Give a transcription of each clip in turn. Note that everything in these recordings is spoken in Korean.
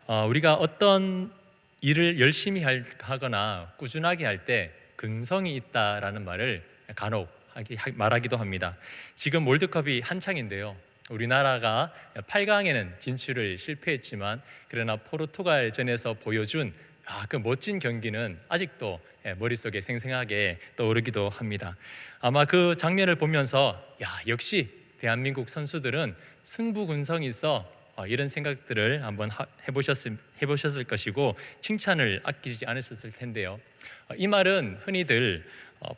우리가 어떤 일을 열심히 하거나 꾸준하게 할 때 근성이 있다라는 말을 간혹 말하기도 합니다. 지금 월드컵이 한창인데요. 우리나라가 8강에는 진출을 실패했지만 그러나 포르투갈전에서 보여준 그 멋진 경기는 아직도 머릿속에 생생하게 떠오르기도 합니다. 아마 그 장면을 보면서 역시 대한민국 선수들은 승부근성이 있어 이런 생각들을 한번 해보셨을 것이고 칭찬을 아끼지 않으셨을 텐데요. 이 말은 흔히들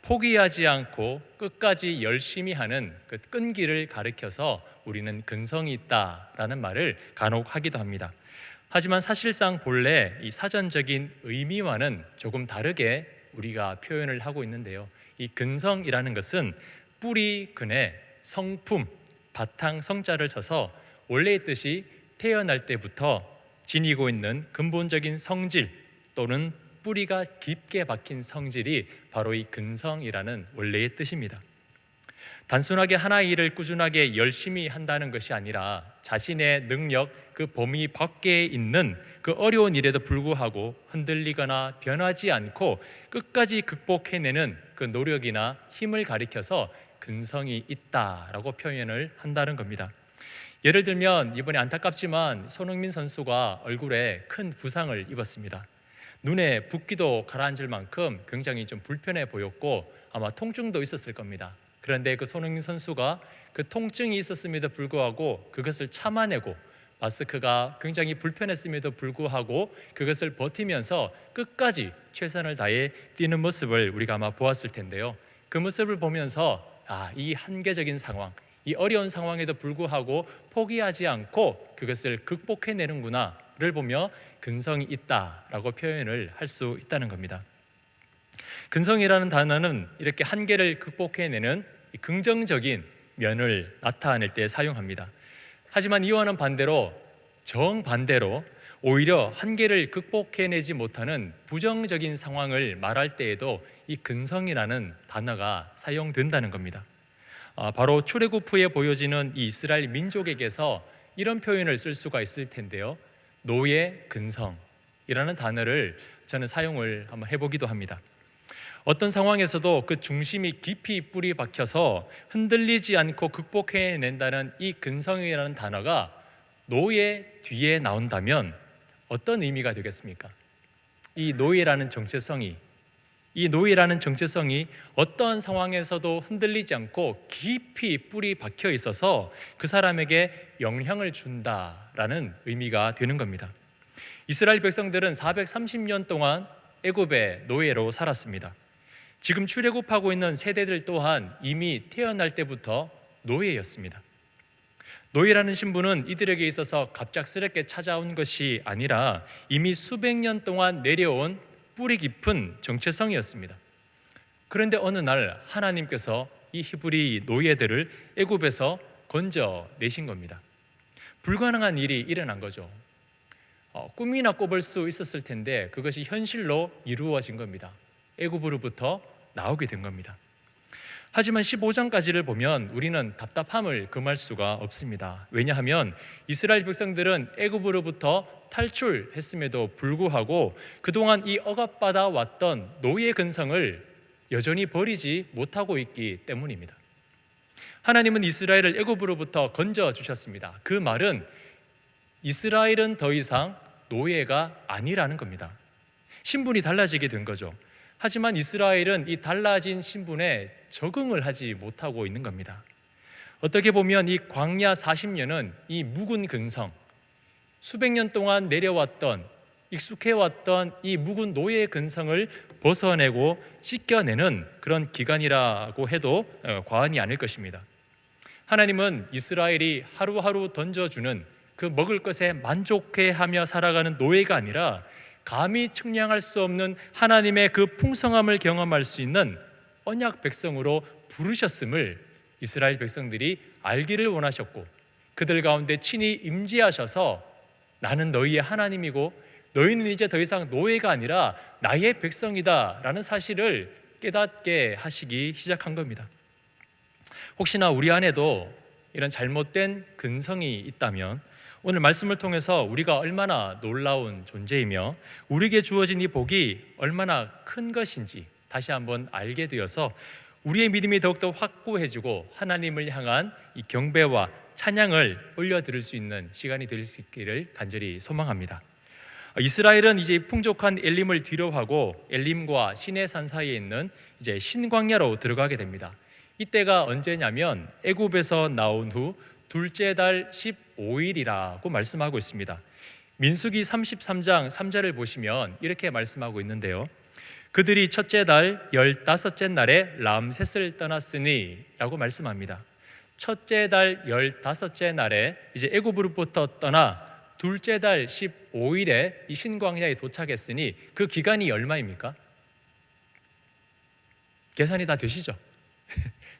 포기하지 않고 끝까지 열심히 하는 그 끈기를 가리켜서 우리는 근성이 있다라는 말을 간혹 하기도 합니다. 하지만 사실상 본래 이 사전적인 의미와는 조금 다르게 우리가 표현을 하고 있는데요. 이 근성이라는 것은 뿌리 근에 성품, 바탕 성자를 써서 원래의 뜻이 태어날 때부터 지니고 있는 근본적인 성질 또는 뿌리가 깊게 박힌 성질이 바로 이 근성이라는 원래의 뜻입니다. 단순하게 하나의 일을 꾸준하게 열심히 한다는 것이 아니라 자신의 능력 그 범위 밖에 있는 그 어려운 일에도 불구하고 흔들리거나 변하지 않고 끝까지 극복해내는 그 노력이나 힘을 가리켜서 근성이 있다라고 표현을 한다는 겁니다. 예를 들면 이번에 안타깝지만 손흥민 선수가 얼굴에 큰 부상을 입었습니다. 눈에 붓기도 가라앉을 만큼 굉장히 좀 불편해 보였고 아마 통증도 있었을 겁니다. 그런데 그 손흥민 선수가 그 통증이 있었음에도 불구하고 그것을 참아내고 마스크가 굉장히 불편했음에도 불구하고 그것을 버티면서 끝까지 최선을 다해 뛰는 모습을 우리가 아마 보았을 텐데요. 그 모습을 보면서 이 한계적인 상황, 이 어려운 상황에도 불구하고 포기하지 않고 그것을 극복해내는구나를 보며 근성이 있다라고 표현을 할 수 있다는 겁니다. 근성이라는 단어는 이렇게 한계를 극복해내는 긍정적인 면을 나타낼 때 사용합니다. 하지만 이와는 반대로 정반대로 오히려 한계를 극복해내지 못하는 부정적인 상황을 말할 때에도 이 근성이라는 단어가 사용된다는 겁니다. 바로 출애굽 후에 보여지는 이 이스라엘 민족에게서 이런 표현을 쓸 수가 있을 텐데요. 노예 근성이라는 단어를 저는 사용을 한번 해보기도 합니다. 어떤 상황에서도 그 중심이 깊이 뿌리 박혀서 흔들리지 않고 극복해낸다는 이 근성이라는 단어가 노예 뒤에 나온다면 어떤 의미가 되겠습니까? 이 노예라는 정체성이 어떤 상황에서도 흔들리지 않고 깊이 뿌리 박혀 있어서 그 사람에게 영향을 준다라는 의미가 되는 겁니다. 이스라엘 백성들은 430년 동안 애굽의 노예로 살았습니다. 지금 출애굽하고 있는 세대들 또한 이미 태어날 때부터 노예였습니다. 노예라는 신분은 이들에게 있어서 갑작스럽게 찾아온 것이 아니라 이미 수백 년 동안 내려온 뿌리 깊은 정체성이었습니다. 그런데 어느 날 하나님께서 이 히브리 노예들을 애굽에서 건져내신 겁니다. 불가능한 일이 일어난 거죠. 꿈이나 꿔볼 수 있었을 텐데 그것이 현실로 이루어진 겁니다. 애굽으로부터 나오게 된 겁니다. 하지만 15장까지를 보면 우리는 답답함을 금할 수가 없습니다. 왜냐하면 이스라엘 백성들은 애굽으로부터 탈출했음에도 불구하고 그동안 이 억압받아 왔던 노예 근성을 여전히 버리지 못하고 있기 때문입니다. 하나님은 이스라엘을 애굽으로부터 건져 주셨습니다. 그 말은 이스라엘은 더 이상 노예가 아니라는 겁니다. 신분이 달라지게 된 거죠. 하지만 이스라엘은 이 달라진 신분에 적응을 하지 못하고 있는 겁니다. 어떻게 보면 이 광야 40년은 이 묵은 근성, 수백 년 동안 내려왔던 익숙해왔던 이 묵은 노예의 근성을 벗어내고 씻겨내는 그런 기간이라고 해도 과언이 아닐 것입니다. 하나님은 이스라엘이 하루하루 던져주는 그 먹을 것에 만족해하며 살아가는 노예가 아니라 감히 측량할 수 없는 하나님의 그 풍성함을 경험할 수 있는 언약 백성으로 부르셨음을 이스라엘 백성들이 알기를 원하셨고 그들 가운데 친히 임재하셔서 나는 너희의 하나님이고 너희는 이제 더 이상 노예가 아니라 나의 백성이다 라는 사실을 깨닫게 하시기 시작한 겁니다. 혹시나 우리 안에도 이런 잘못된 근성이 있다면 오늘 말씀을 통해서 우리가 얼마나 놀라운 존재이며 우리에게 주어진 이 복이 얼마나 큰 것인지 다시 한번 알게 되어서 우리의 믿음이 더욱더 확고해지고 하나님을 향한 이 경배와 찬양을 올려드릴 수 있는 시간이 될 수 있기를 간절히 소망합니다. 이스라엘은 이제 풍족한 엘림을 뒤로하고 엘림과 시내산 사이에 있는 이제 신광야로 들어가게 됩니다. 이때가 언제냐면 애굽에서 나온 후 둘째 달 15일이라고 말씀하고 있습니다. 민수기 33장 3절을 보시면 이렇게 말씀하고 있는데요. 그들이 첫째 달 15째 날에 람셋을 떠났으니 라고 말씀합니다. 첫째 달 15째 날에 이제 애굽으로부터 떠나 둘째 달 15일에 이 신광야에 도착했으니 그 기간이 얼마입니까? 계산이 다 되시죠?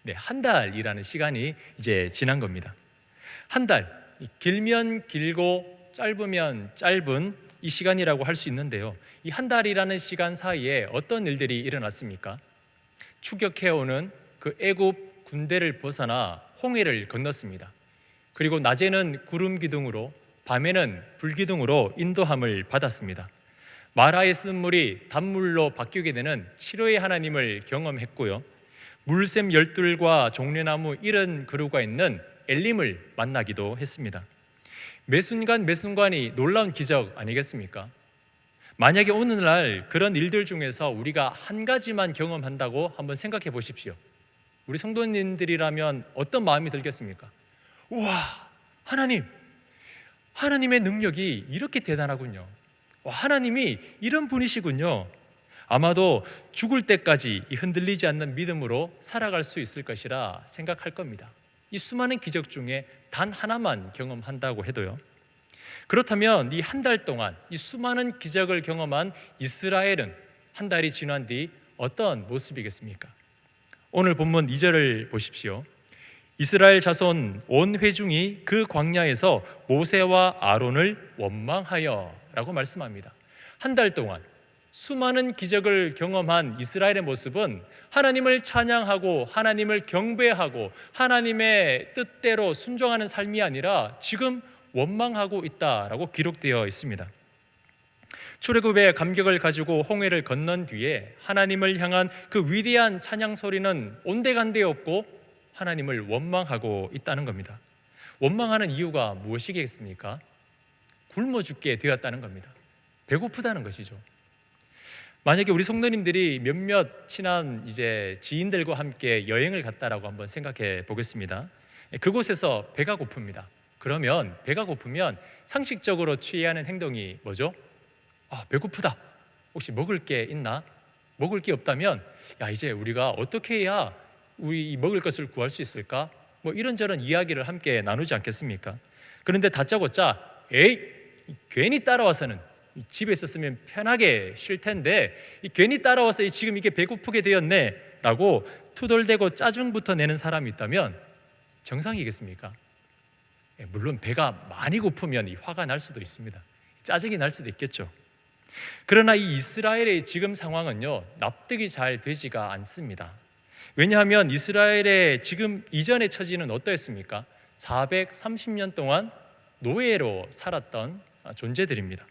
네, 한 달이라는 시간이 이제 지난 겁니다. 한 달, 길면 길고 짧으면 짧은 이 시간이라고 할 수 있는데요. 이 한 달이라는 시간 사이에 어떤 일들이 일어났습니까? 추격해오는 그 애굽 군대를 벗어나 홍해를 건넜습니다. 그리고 낮에는 구름 기둥으로 밤에는 불 기둥으로 인도함을 받았습니다. 마라의 쓴물이 단물로 바뀌게 되는 치료의 하나님을 경험했고요. 물샘 열둘과 종려나무 70그루가 있는 엘림을 만나기도 했습니다. 매 순간 매 순간이 놀라운 기적 아니겠습니까? 만약에 오늘날 그런 일들 중에서 우리가 한 가지만 경험한다고 한번 생각해 보십시오. 우리 성도님들이라면 어떤 마음이 들겠습니까? 우와, 하나님의 능력이 이렇게 대단하군요. 하나님이 이런 분이시군요. 아마도 죽을 때까지 흔들리지 않는 믿음으로 살아갈 수 있을 것이라 생각할 겁니다. 이 수많은 기적 중에 단 하나만 경험한다고 해도요. 그렇다면 이 한 달 동안 이 수많은 기적을 경험한 이스라엘은 한 달이 지난 뒤 어떤 모습이겠습니까? 오늘 본문 2절을 보십시오. 이스라엘 자손 온 회중이 그 광야에서 모세와 아론을 원망하여 라고 말씀합니다. 한 달 동안 수많은 기적을 경험한 이스라엘의 모습은 하나님을 찬양하고 하나님을 경배하고 하나님의 뜻대로 순종하는 삶이 아니라 지금 원망하고 있다라고 기록되어 있습니다. 출애굽의 감격을 가지고 홍해를 건넌 뒤에 하나님을 향한 그 위대한 찬양 소리는 온데간데 없고 하나님을 원망하고 있다는 겁니다. 원망하는 이유가 무엇이겠습니까? 굶어 죽게 되었다는 겁니다. 배고프다는 것이죠. 만약에 우리 성도님들이 몇몇 친한 이제 지인들과 함께 여행을 갔다라고 한번 생각해 보겠습니다. 그곳에서 배가 고픕니다. 그러면 배가 고프면 상식적으로 취해야 하는 행동이 뭐죠? 배고프다. 혹시 먹을 게 있나? 먹을 게 없다면 이제 우리가 어떻게 해야 우리 먹을 것을 구할 수 있을까? 이런저런 이야기를 함께 나누지 않겠습니까? 그런데 다짜고짜 괜히 따라와서는 집에 있었으면 편하게 쉴 텐데 괜히 따라와서 지금 이게 배고프게 되었네 라고 투덜대고 짜증부터 내는 사람이 있다면 정상이겠습니까? 물론 배가 많이 고프면 화가 날 수도 있습니다. 짜증이 날 수도 있겠죠. 그러나 이 이스라엘의 지금 상황은요, 납득이 잘 되지가 않습니다. 왜냐하면 이스라엘의 지금 이전의 처지는 어떠했습니까? 430년 동안 노예로 살았던 존재들입니다.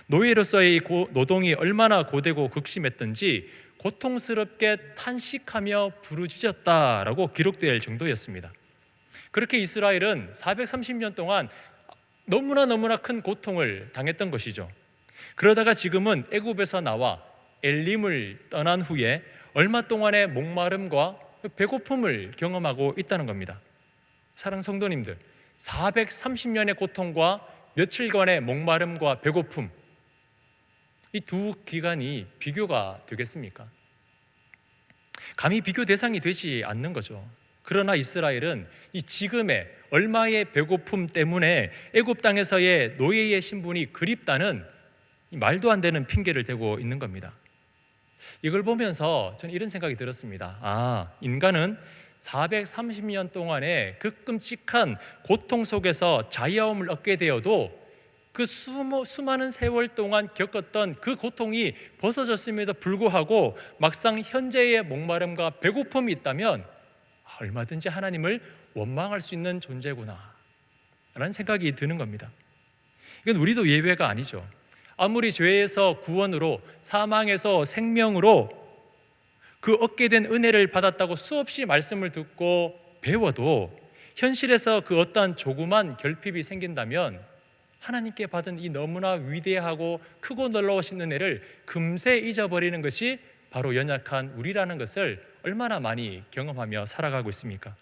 노예로서의 노동이 얼마나 고되고 극심했던지 고통스럽게 탄식하며 부르짖었다라고 기록될 정도였습니다. 그렇게 이스라엘은 430년 동안 너무나 큰 고통을 당했던 것이죠. 그러다가 지금은 애굽에서 나와 엘림을 떠난 후에 얼마 동안의 목마름과 배고픔을 경험하고 있다는 겁니다. 사랑 성도님들, 430년의 고통과 며칠간의 목마름과 배고픔, 이 두 기간이 비교가 되겠습니까? 감히 비교 대상이 되지 않는 거죠. 그러나 이스라엘은 이 지금의 얼마의 배고픔 때문에 애굽 땅에서의 노예의 신분이 그립다는 말도 안 되는 핑계를 대고 있는 겁니다. 이걸 보면서 저는 이런 생각이 들었습니다. 인간은 430년 동안의 그 끔찍한 고통 속에서 자유함을 얻게 되어도 그 수많은 세월 동안 겪었던 그 고통이 벗어졌음에도 불구하고 막상 현재의 목마름과 배고픔이 있다면 얼마든지 하나님을 원망할 수 있는 존재구나. 라는 생각이 드는 겁니다. 이건 우리도 예외가 아니죠. 아무리 죄에서 구원으로, 사망에서 생명으로 그 얻게 된 은혜를 받았다고 수없이 말씀을 듣고 배워도 현실에서 그 어떠한 조그만 결핍이 생긴다면 하나님께 받은 이 너무나 위대하고 크고 놀라우신 은혜를 금세 잊어버리는 것이 바로 연약한 우리라는 것을 얼마나 많이 경험하며 살아가고 있습니까?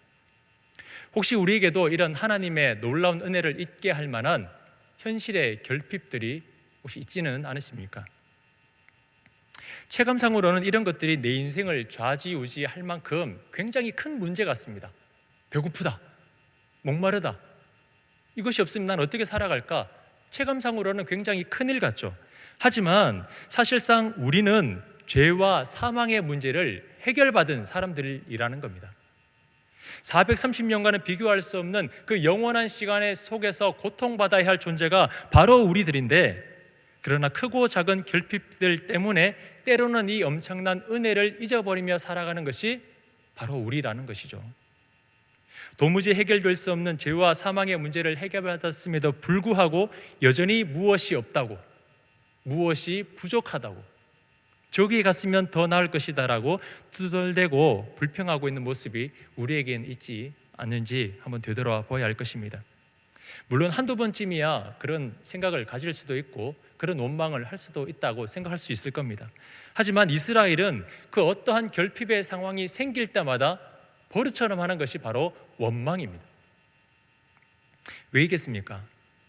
혹시 우리에게도 이런 하나님의 놀라운 은혜를 잊게 할 만한 현실의 결핍들이 혹시 있지는 않으십니까? 체감상으로는 이런 것들이 내 인생을 좌지우지할 만큼 굉장히 큰 문제 같습니다. 배고프다, 목마르다, 이것이 없으면 난 어떻게 살아갈까? 체감상으로는 굉장히 큰일 같죠. 하지만 사실상 우리는 죄와 사망의 문제를 해결받은 사람들이라는 겁니다. 430년간은 비교할 수 없는 그 영원한 시간의 속에서 고통받아야 할 존재가 바로 우리들인데, 그러나 크고 작은 결핍들 때문에 때로는 이 엄청난 은혜를 잊어버리며 살아가는 것이 바로 우리라는 것이죠. 도무지 해결될 수 없는 죄와 사망의 문제를 해결받았음에도 불구하고 여전히 무엇이 없다고, 무엇이 부족하다고, 저기 갔으면 더 나을 것이다라고 투덜대고 불평하고 있는 모습이 우리에겐 있지 않는지 한번 되돌아봐야 할 것입니다. 물론 한두 번쯤이야 그런 생각을 가질 수도 있고 그런 원망을 할 수도 있다고 생각할 수 있을 겁니다. 하지만 이스라엘은 그 어떠한 결핍의 상황이 생길 때마다 버릇처럼 하는 것이 바로 원망입니다. 왜이겠습니까?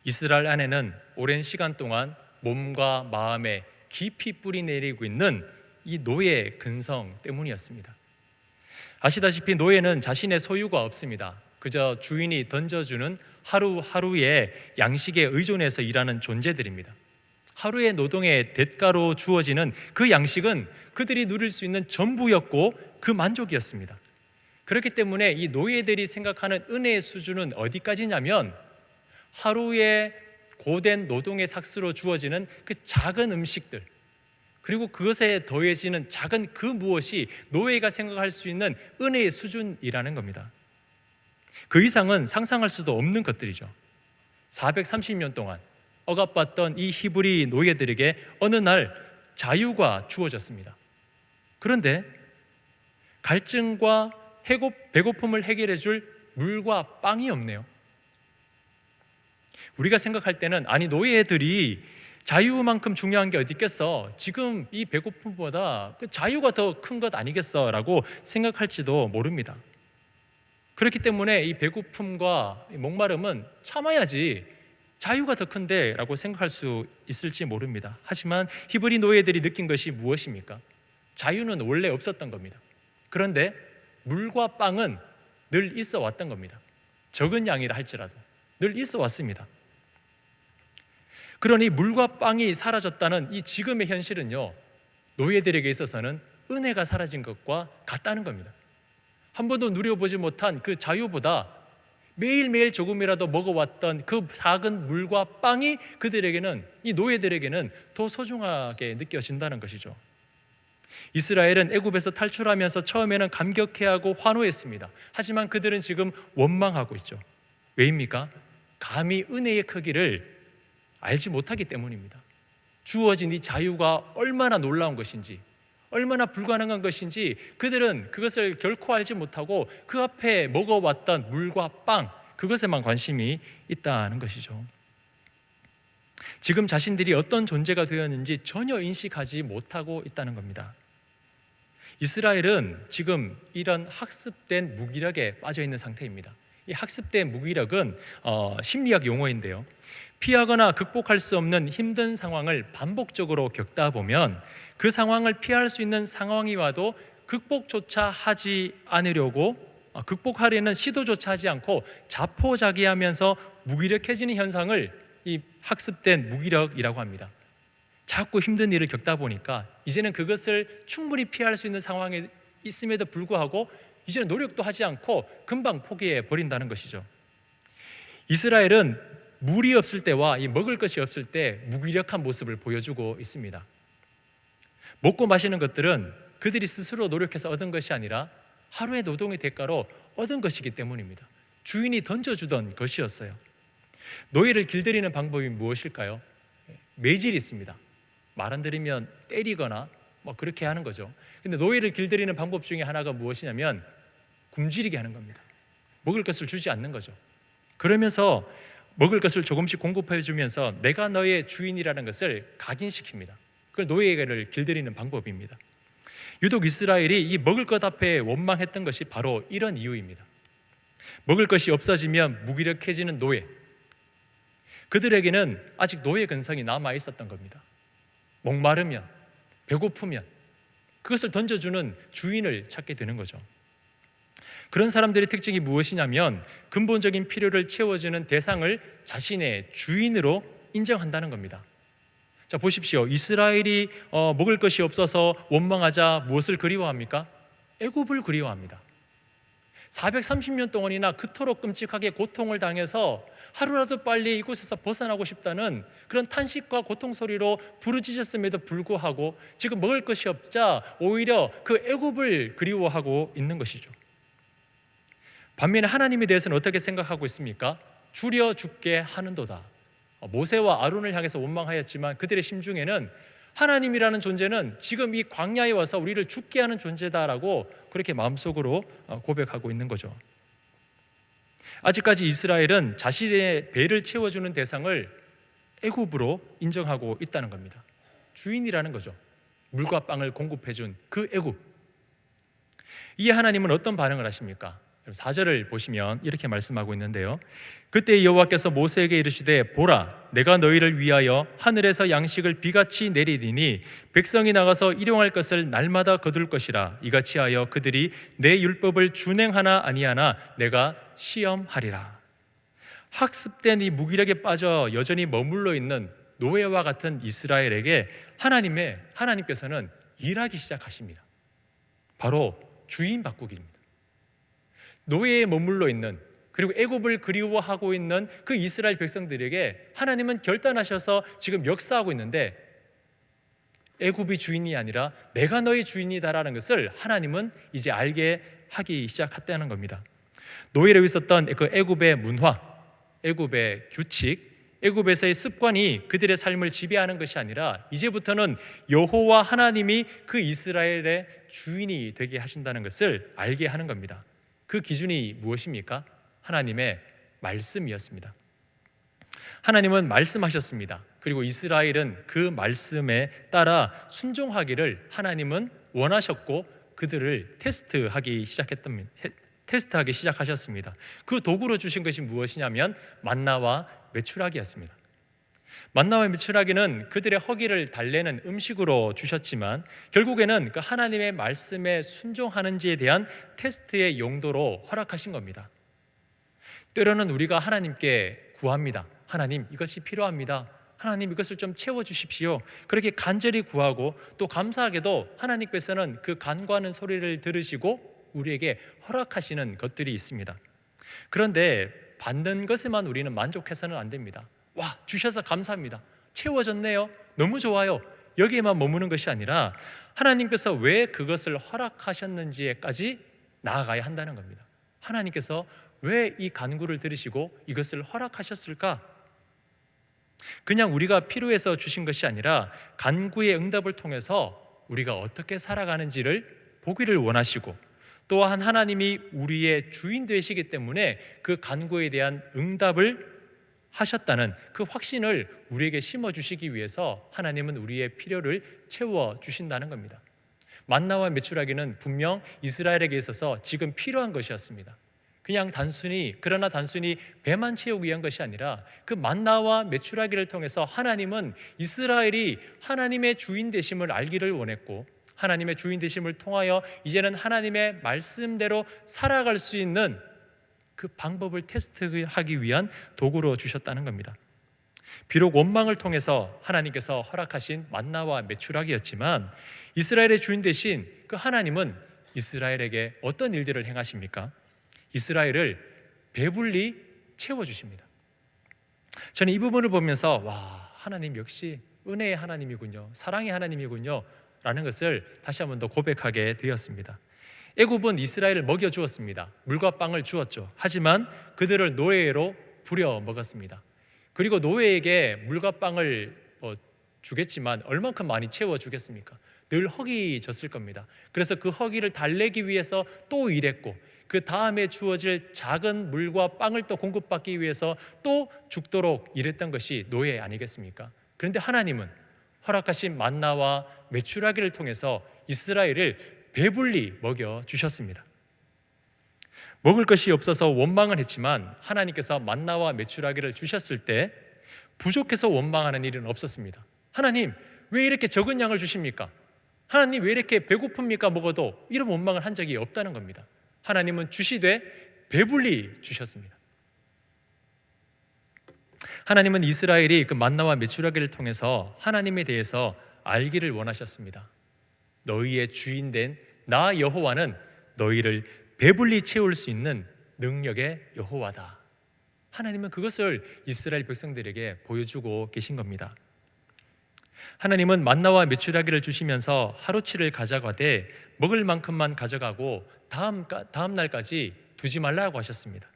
이스라엘 안에는 오랜 시간 동안 몸과 마음에 깊이 뿌리 내리고 있는 이 노예 근성 때문이었습니다. 아시다시피 노예는 자신의 소유가 없습니다. 그저 주인이 던져주는 하루하루의 양식에 의존해서 일하는 존재들입니다. 하루의 노동의 대가로 주어지는 그 양식은 그들이 누릴 수 있는 전부였고 그 만족이었습니다. 그렇기 때문에 이 노예들이 생각하는 은혜의 수준은 어디까지냐면 하루의 고된 노동의 삭스로 주어지는 그 작은 음식들, 그리고 그것에 더해지는 작은 그 무엇이 노예가 생각할 수 있는 은혜의 수준이라는 겁니다. 그 이상은 상상할 수도 없는 것들이죠. 430년 동안 억압받던 이 히브리 노예들에게 어느 날 자유가 주어졌습니다. 그런데 갈증과 배고픔을 해결해 줄 물과 빵이 없네요. 우리가 생각할 때는 아니 노예들이 자유만큼 중요한 게 어디 있겠어, 지금 이 배고픔보다 그 자유가 더 큰 것 아니겠어 라고 생각할지도 모릅니다. 그렇기 때문에 이 배고픔과 이 목마름은 참아야지 자유가 더 큰데 라고 생각할 수 있을지 모릅니다. 하지만 히브리 노예들이 느낀 것이 무엇입니까? 자유는 원래 없었던 겁니다. 그런데 물과 빵은 늘 있어 왔던 겁니다. 적은 양이라 할지라도 늘 있어 왔습니다. 그러니 물과 빵이 사라졌다는 이 지금의 현실은요, 노예들에게 있어서는 은혜가 사라진 것과 같다는 겁니다. 한 번도 누려보지 못한 그 자유보다 매일매일 조금이라도 먹어왔던 그 작은 물과 빵이 그들에게는, 이 노예들에게는 더 소중하게 느껴진다는 것이죠. 이스라엘은 애굽에서 탈출하면서 처음에는 감격해하고 환호했습니다. 하지만 그들은 지금 원망하고 있죠. 왜입니까? 감히 은혜의 크기를 알지 못하기 때문입니다. 주어진 이 자유가 얼마나 놀라운 것인지, 얼마나 불가능한 것인지 그들은 그것을 결코 알지 못하고 그 앞에 먹어왔던 물과 빵, 그것에만 관심이 있다는 것이죠. 지금 자신들이 어떤 존재가 되었는지 전혀 인식하지 못하고 있다는 겁니다. 이스라엘은 지금 이런 학습된 무기력에 빠져 있는 상태입니다. 이 학습된 무기력은 심리학 용어인데요, 피하거나 극복할 수 없는 힘든 상황을 반복적으로 겪다 보면 그 상황을 피할 수 있는 상황이 와도 극복조차 하지 않으려고, 극복하려는 시도조차 하지 않고 자포자기하면서 무기력해지는 현상을 이 학습된 무기력이라고 합니다. 자꾸 힘든 일을 겪다 보니까 이제는 그것을 충분히 피할 수 있는 상황에 있음에도 불구하고 이제는 노력도 하지 않고 금방 포기해 버린다는 것이죠. 이스라엘은 물이 없을 때와 이 먹을 것이 없을 때 무기력한 모습을 보여주고 있습니다. 먹고 마시는 것들은 그들이 스스로 노력해서 얻은 것이 아니라 하루의 노동의 대가로 얻은 것이기 때문입니다. 주인이 던져주던 것이었어요. 노예를 길들이는 방법이 무엇일까요? 매질이 있습니다. 말 안 들으면 때리거나 뭐 그렇게 하는 거죠. 근데 노예를 길들이는 방법 중에 하나가 무엇이냐면 굶주리게 하는 겁니다. 먹을 것을 주지 않는 거죠. 그러면서 먹을 것을 조금씩 공급해 주면서 내가 너의 주인이라는 것을 각인시킵니다. 그걸 노예를 길들이는 방법입니다. 유독 이스라엘이 이 먹을 것 앞에 원망했던 것이 바로 이런 이유입니다. 먹을 것이 없어지면 무기력해지는 노예, 그들에게는 아직 노예 근성이 남아 있었던 겁니다. 목마르면, 배고프면 그것을 던져주는 주인을 찾게 되는 거죠. 그런 사람들의 특징이 무엇이냐면 근본적인 필요를 채워주는 대상을 자신의 주인으로 인정한다는 겁니다. 자, 보십시오. 이스라엘이 먹을 것이 없어서 원망하자 무엇을 그리워합니까? 애굽을 그리워합니다. 430년 동안이나 그토록 끔찍하게 고통을 당해서 하루라도 빨리 이곳에서 벗어나고 싶다는 그런 탄식과 고통 소리로 부르짖었음에도 불구하고 지금 먹을 것이 없자 오히려 그 애굽을 그리워하고 있는 것이죠. 반면에 하나님에 대해서는 어떻게 생각하고 있습니까? 줄여 죽게 하는도다. 모세와 아론을 향해서 원망하였지만 그들의 심중에는 하나님이라는 존재는 지금 이 광야에 와서 우리를 죽게 하는 존재다라고 그렇게 마음속으로 고백하고 있는 거죠. 아직까지 이스라엘은 자신의 배를 채워주는 대상을 애굽으로 인정하고 있다는 겁니다. 주인이라는 거죠. 물과 빵을 공급해준 그 애굽. 이에 하나님은 어떤 반응을 하십니까? 4절을 보시면 이렇게 말씀하고 있는데요. 그때 여호와께서 모세에게 이르시되 보라, 내가 너희를 위하여 하늘에서 양식을 비같이 내리리니 백성이 나가서 일용할 것을 날마다 거둘 것이라. 이같이 하여 그들이 내 율법을 준행하나 아니하나 내가 시험하리라. 학습된 이 무기력에 빠져 여전히 머물러 있는 노예와 같은 이스라엘에게 하나님께서는 일하기 시작하십니다. 바로 주인 바꾸기입니다. 노예에 머물러 있는, 그리고 애굽을 그리워하고 있는 그 이스라엘 백성들에게 하나님은 결단하셔서 지금 역사하고 있는데 애굽이 주인이 아니라 내가 너의 주인이다라는 것을 하나님은 이제 알게 하기 시작했다는 겁니다. 노예로 있었던 그 애굽의 문화, 애굽의 규칙, 애굽에서의 습관이 그들의 삶을 지배하는 것이 아니라 이제부터는 여호와 하나님이 그 이스라엘의 주인이 되게 하신다는 것을 알게 하는 겁니다. 그 기준이 무엇입니까? 하나님의 말씀이었습니다. 하나님은 말씀하셨습니다. 그리고 이스라엘은 그 말씀에 따라 순종하기를 하나님은 원하셨고 그들을 테스트하기 시작하셨습니다. 그 도구로 주신 것이 무엇이냐면 만나와 메추라기였습니다. 만나와 메추라기는 그들의 허기를 달래는 음식으로 주셨지만 결국에는 그 하나님의 말씀에 순종하는지에 대한 테스트의 용도로 허락하신 겁니다. 때로는 우리가 하나님께 구합니다. 하나님, 이것이 필요합니다. 하나님, 이것을 좀 채워주십시오. 그렇게 간절히 구하고 또 감사하게도 하나님께서는 그 간구하는 소리를 들으시고 우리에게 허락하시는 것들이 있습니다. 그런데 받는 것에만 우리는 만족해서는 안 됩니다. 와, 주셔서 감사합니다. 채워졌네요. 너무 좋아요. 여기에만 머무는 것이 아니라 하나님께서 왜 그것을 허락하셨는지에까지 나아가야 한다는 겁니다. 하나님께서 왜 이 간구를 들으시고 이것을 허락하셨을까? 그냥 우리가 필요해서 주신 것이 아니라 간구의 응답을 통해서 우리가 어떻게 살아가는지를 보기를 원하시고 또한 하나님이 우리의 주인 되시기 때문에 그 간구에 대한 응답을 하셨다는 그 확신을 우리에게 심어주시기 위해서 하나님은 우리의 필요를 채워주신다는 겁니다. 만나와 메추라기는 분명 이스라엘에게 있어서 지금 필요한 것이었습니다. 그러나 단순히 배만 채우기 위한 것이 아니라 그 만나와 메추라기를 통해서 하나님은 이스라엘이 하나님의 주인 되심을 알기를 원했고 하나님의 주인 되심을 통하여 이제는 하나님의 말씀대로 살아갈 수 있는 그 방법을 테스트하기 위한 도구로 주셨다는 겁니다. 비록 원망을 통해서 하나님께서 허락하신 만나와 메추라기였지만 이스라엘의 주인 되신 그 하나님은 이스라엘에게 어떤 일들을 행하십니까? 이스라엘을 배불리 채워주십니다. 저는 이 부분을 보면서 와, 하나님 역시 은혜의 하나님이군요, 사랑의 하나님이군요 라는 것을 다시 한 번 더 고백하게 되었습니다. 애굽은 이스라엘을 먹여주었습니다. 물과 빵을 주었죠. 하지만 그들을 노예로 부려 먹었습니다. 그리고 노예에게 물과 빵을 주겠지만 얼만큼 많이 채워주겠습니까? 늘 허기졌을 겁니다. 그래서 그 허기를 달래기 위해서 또 일했고, 그 다음에 주어질 작은 물과 빵을 또 공급받기 위해서 또 죽도록 일했던 것이 노예 아니겠습니까? 그런데 하나님은 허락하신 만나와 메추라기를 통해서 이스라엘을 배불리 먹여 주셨습니다. 먹을 것이 없어서 원망은 했지만 하나님께서 만나와 메추라기를 주셨을 때 부족해서 원망하는 일은 없었습니다. 하나님, 왜 이렇게 적은 양을 주십니까? 하나님, 왜 이렇게 배고픕니까? 먹어도 이런 원망을 한 적이 없다는 겁니다. 하나님은 주시되 배불리 주셨습니다. 하나님은 이스라엘이 그 만나와 메추라기를 통해서 하나님에 대해서 알기를 원하셨습니다. 너희의 주인된 나 여호와는 너희를 배불리 채울 수 있는 능력의 여호와다. 하나님은 그것을 이스라엘 백성들에게 보여주고 계신 겁니다. 하나님은 만나와 메추라기를 주시면서 하루치를 가져가되 먹을 만큼만 가져가고 다음 날까지 두지 말라고 하셨습니다.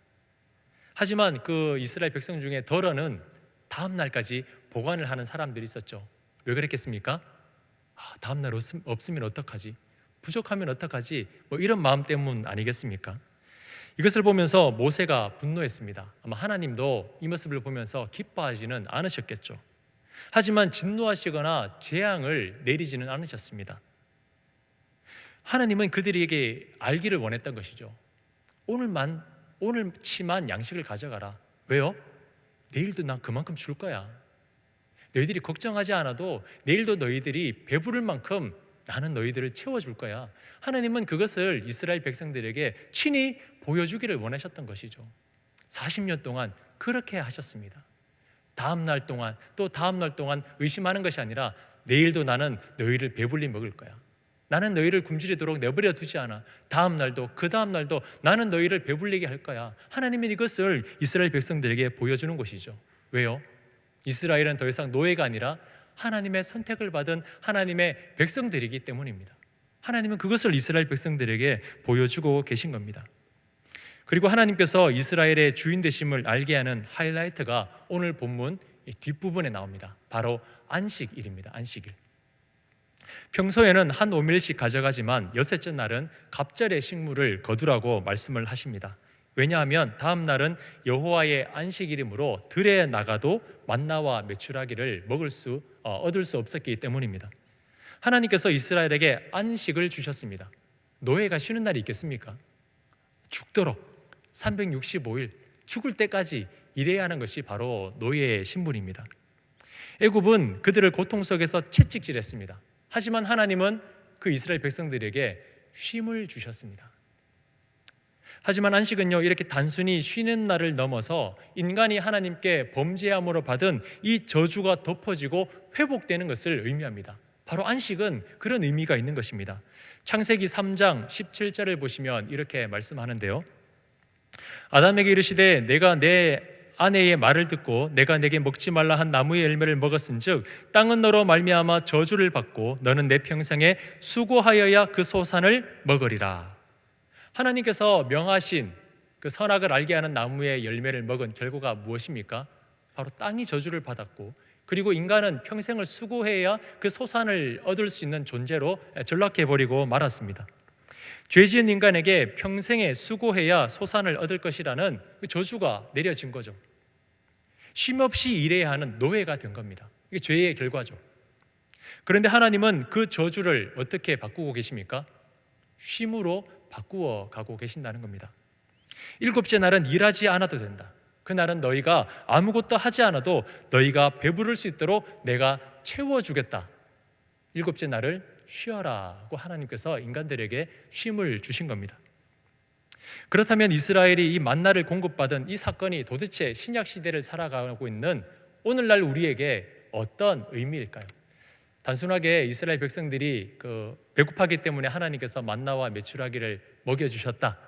하지만 그 이스라엘 백성 중에 덜어는 다음 날까지 보관을 하는 사람들이 있었죠. 왜 그랬겠습니까? 다음 날 없으면 어떡하지? 부족하면 어떡하지? 이런 마음 때문 아니겠습니까? 이것을 보면서 모세가 분노했습니다. 아마 하나님도 이 모습을 보면서 기뻐하지는 않으셨겠죠. 하지만 진노하시거나 재앙을 내리지는 않으셨습니다. 하나님은 그들에게 알기를 원했던 것이죠. 오늘치만 양식을 가져가라. 왜요? 내일도 난 그만큼 줄 거야. 너희들이 걱정하지 않아도 내일도 너희들이 배부를 만큼 나는 너희들을 채워줄 거야. 하나님은 그것을 이스라엘 백성들에게 친히 보여주기를 원하셨던 것이죠. 40년 동안 그렇게 하셨습니다. 다음 날 동안 또 다음 날 동안 의심하는 것이 아니라 내일도 나는 너희를 배불리 먹을 거야. 나는 너희를 굶주리도록 내버려 두지 않아. 다음 날도 그 다음 날도 나는 너희를 배불리게 할 거야. 하나님은 이것을 이스라엘 백성들에게 보여주는 것이죠. 왜요? 이스라엘은 더 이상 노예가 아니라 하나님의 선택을 받은 하나님의 백성들이기 때문입니다. 하나님은 그것을 이스라엘 백성들에게 보여주고 계신 겁니다. 그리고 하나님께서 이스라엘의 주인 되심을 알게 하는 하이라이트가 오늘 본문 뒷부분에 나옵니다. 바로 안식일입니다. 안식일. 평소에는 한 오멜씩 가져가지만 여섯째 날은 갑절의 식물을 거두라고 말씀을 하십니다. 왜냐하면 다음 날은 여호와의 안식일이므로 들에 나가도 만나와 메추라기를 얻을 수 없었기 때문입니다. 하나님께서 이스라엘에게 안식을 주셨습니다. 노예가 쉬는 날이 있겠습니까? 죽도록 365일 죽을 때까지 일해야 하는 것이 바로 노예의 신분입니다. 애굽은 그들을 고통 속에서 채찍질했습니다. 하지만 하나님은 그 이스라엘 백성들에게 쉼을 주셨습니다. 하지만 안식은요, 이렇게 단순히 쉬는 날을 넘어서 인간이 하나님께 범죄함으로 받은 이 저주가 덮어지고 회복되는 것을 의미합니다. 바로 안식은 그런 의미가 있는 것입니다. 창세기 3장 17절을 보시면 이렇게 말씀하는데요, 아담에게 이르시되 내가 내 아내의 말을 듣고 내가 내게 먹지 말라 한 나무의 열매를 먹었은즉 땅은 너로 말미암아 저주를 받고 너는 내 평생에 수고하여야 그 소산을 먹으리라. 하나님께서 명하신 그 선악을 알게 하는 나무의 열매를 먹은 결과가 무엇입니까? 바로 땅이 저주를 받았고, 그리고 인간은 평생을 수고해야 그 소산을 얻을 수 있는 존재로 전락해버리고 말았습니다. 죄지은 인간에게 평생에 수고해야 소산을 얻을 것이라는 그 저주가 내려진 거죠. 쉼없이 일해야 하는 노예가 된 겁니다. 이게 죄의 결과죠. 그런데 하나님은 그 저주를 어떻게 바꾸고 계십니까? 쉼으로 바꾸어 가고 계신다는 겁니다. 일곱째 날은 일하지 않아도 된다. 그날은 너희가 아무것도 하지 않아도 너희가 배부를 수 있도록 내가 채워주겠다. 일곱째 날을 쉬어라고 하나님께서 인간들에게 쉼을 주신 겁니다. 그렇다면 이스라엘이 이 만나를 공급받은 이 사건이 도대체 신약 시대를 살아가고 있는 오늘날 우리에게 어떤 의미일까요? 단순하게 이스라엘 백성들이 배고파기 때문에 하나님께서 만나와 메추라기를 먹여주셨다,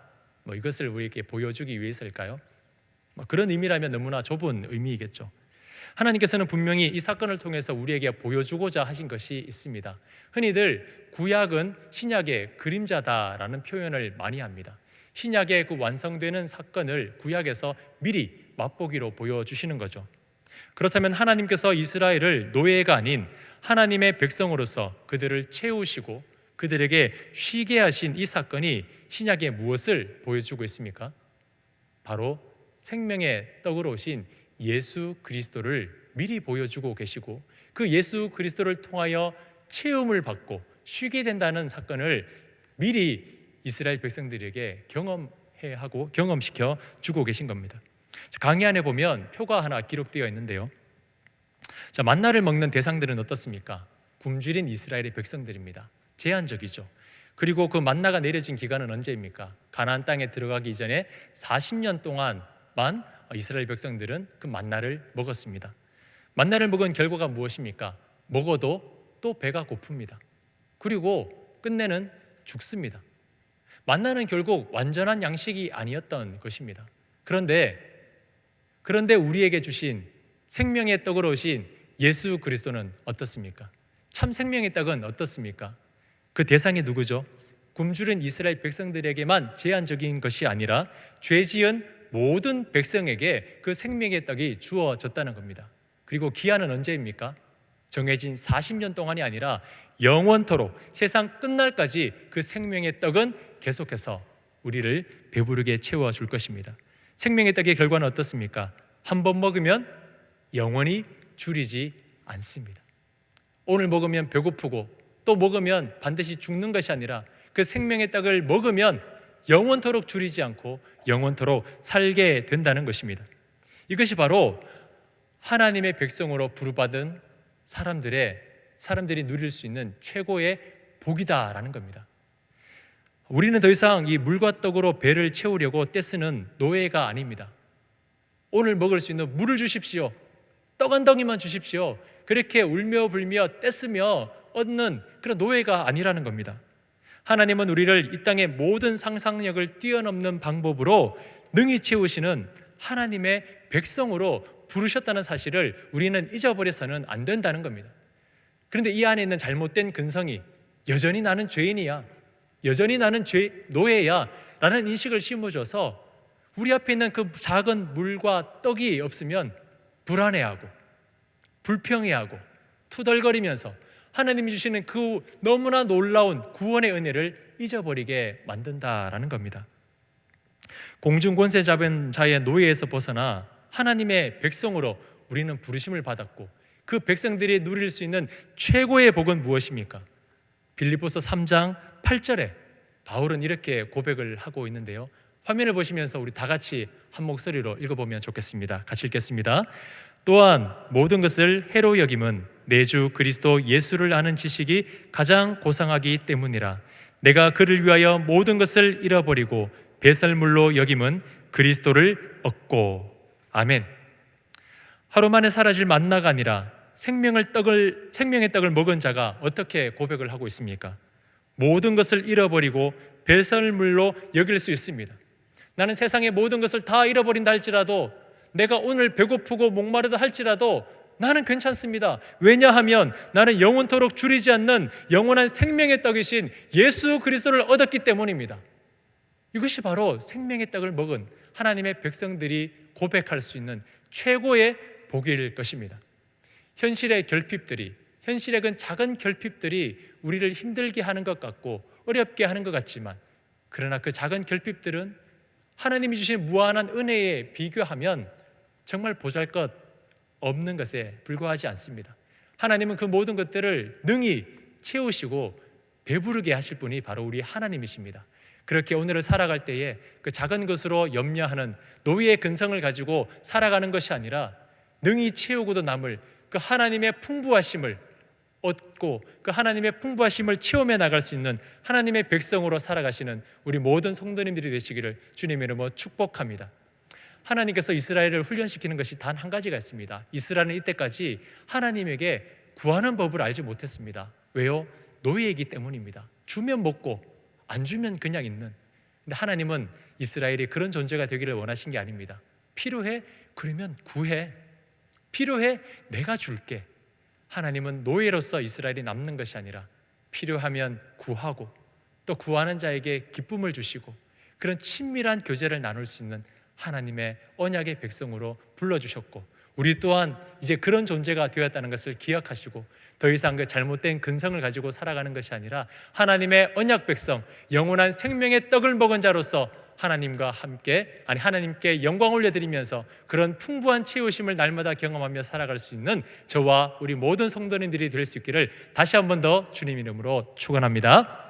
이것을 우리에게 보여주기 위해서일까요? 그런 의미라면 너무나 좁은 의미이겠죠. 하나님께서는 분명히 이 사건을 통해서 우리에게 보여주고자 하신 것이 있습니다. 흔히들 구약은 신약의 그림자다라는 표현을 많이 합니다. 신약의 그 완성되는 사건을 구약에서 미리 맛보기로 보여주시는 거죠. 그렇다면 하나님께서 이스라엘을 노예가 아닌 하나님의 백성으로서 그들을 채우시고 그들에게 쉬게 하신 이 사건이 신약에 무엇을 보여주고 있습니까? 바로 생명의 떡으로 오신 예수 그리스도를 미리 보여주고 계시고 그 예수 그리스도를 통하여 체험을 받고 쉬게 된다는 사건을 미리 이스라엘 백성들에게 경험시켜 주고 계신 겁니다. 강의 안에 보면 표가 하나 기록되어 있는데요. 자, 만나를 먹는 대상들은 어떻습니까? 굶주린 이스라엘의 백성들입니다. 제한적이죠. 그리고 그 만나가 내려진 기간은 언제입니까? 가나안 땅에 들어가기 전에 40년 동안만 이스라엘 백성들은 그 만나를 먹었습니다. 만나를 먹은 결과가 무엇입니까? 먹어도 또 배가 고픕니다. 그리고 끝내는 죽습니다. 만나는 결국 완전한 양식이 아니었던 것입니다. 그런데 우리에게 주신 생명의 떡으로 오신 예수 그리스도는 어떻습니까? 참 생명의 떡은 어떻습니까? 그 대상이 누구죠? 굶주린 이스라엘 백성들에게만 제한적인 것이 아니라 죄 지은 모든 백성에게 그 생명의 떡이 주어졌다는 겁니다. 그리고 기한은 언제입니까? 정해진 40년 동안이 아니라 영원토록 세상 끝날까지 그 생명의 떡은 계속해서 우리를 배부르게 채워줄 것입니다. 생명의 떡의 결과는 어떻습니까? 한 번 먹으면 영원히 줄이지 않습니다. 오늘 먹으면 배고프고 또 먹으면 반드시 죽는 것이 아니라 그 생명의 떡을 먹으면 영원토록 줄이지 않고 영원토록 살게 된다는 것입니다. 이것이 바로 하나님의 백성으로 부르받은 사람들이 누릴 수 있는 최고의 복이다라는 겁니다. 우리는 더 이상 이 물과 떡으로 배를 채우려고 떼쓰는 노예가 아닙니다. 오늘 먹을 수 있는 물을 주십시오. 떡 한 덩이만 주십시오. 그렇게 울며 불며 떼쓰며 얻는 그런 노예가 아니라는 겁니다. 하나님은 우리를 이 땅의 모든 상상력을 뛰어넘는 방법으로 능히 채우시는 하나님의 백성으로 부르셨다는 사실을 우리는 잊어버려서는 안 된다는 겁니다. 그런데 이 안에 있는 잘못된 근성이 여전히 나는 죄인이야, 여전히 나는 노예야 라는 인식을 심어줘서 우리 앞에 있는 그 작은 물과 떡이 없으면 불안해하고 불평해하고 투덜거리면서 하나님이 주시는 그 너무나 놀라운 구원의 은혜를 잊어버리게 만든다라는 겁니다. 공중 권세 잡은 자의 노예에서 벗어나 하나님의 백성으로 우리는 부르심을 받았고 그 백성들이 누릴 수 있는 최고의 복은 무엇입니까? 빌립보서 3장 8절에 바울은 이렇게 고백을 하고 있는데요. 화면을 보시면서 우리 다 같이 한 목소리로 읽어보면 좋겠습니다. 같이 읽겠습니다. 또한 모든 것을 해로 여김은 내 주 그리스도 예수를 아는 지식이 가장 고상하기 때문이라. 내가 그를 위하여 모든 것을 잃어버리고 배설물로 여김은 그리스도를 얻고. 아멘. 하루 만에 사라질 만나가 아니라 생명의 떡을 먹은 자가 어떻게 고백을 하고 있습니까? 모든 것을 잃어버리고 배설물로 여길 수 있습니다. 나는 세상의 모든 것을 다 잃어버린다 할지라도, 내가 오늘 배고프고 목마르다 할지라도 나는 괜찮습니다. 왜냐하면 나는 영원토록 줄이지 않는 영원한 생명의 떡이신 예수 그리스도를 얻었기 때문입니다. 이것이 바로 생명의 떡을 먹은 하나님의 백성들이 고백할 수 있는 최고의 복일 것입니다. 현실의 작은 결핍들이 우리를 힘들게 하는 것 같고 어렵게 하는 것 같지만, 그러나 그 작은 결핍들은 하나님이 주신 무한한 은혜에 비교하면 정말 보잘것 없는 것에 불과하지 않습니다. 하나님은 그 모든 것들을 능히 채우시고 배부르게 하실 분이 바로 우리 하나님이십니다. 그렇게 오늘을 살아갈 때에 그 작은 것으로 염려하는 노예의 근성을 가지고 살아가는 것이 아니라 능히 채우고도 남을 그 하나님의 풍부하심을 얻고 그 하나님의 풍부하심을 체험해 나갈 수 있는 하나님의 백성으로 살아가시는 우리 모든 성도님들이 되시기를 주님의 이름으로 축복합니다. 하나님께서 이스라엘을 훈련시키는 것이 단 한 가지가 있습니다. 이스라엘은 이때까지 하나님에게 구하는 법을 알지 못했습니다. 왜요? 노예이기 때문입니다. 주면 먹고 안 주면 그냥 있는. 근데 하나님은 이스라엘이 그런 존재가 되기를 원하신 게 아닙니다. 필요해? 그러면 구해. 필요해? 내가 줄게. 하나님은 노예로서 이스라엘이 남는 것이 아니라 필요하면 구하고 또 구하는 자에게 기쁨을 주시고 그런 친밀한 교제를 나눌 수 있는 하나님의 언약의 백성으로 불러주셨고, 우리 또한 이제 그런 존재가 되었다는 것을 기억하시고 더 이상 그 잘못된 근성을 가지고 살아가는 것이 아니라 하나님의 언약 백성, 영원한 생명의 떡을 먹은 자로서 하나님과 함께, 하나님께 영광 올려드리면서 그런 풍부한 채우심을 날마다 경험하며 살아갈 수 있는 저와 우리 모든 성도님들이 될 수 있기를 다시 한 번 더 주님 이름으로 축원합니다.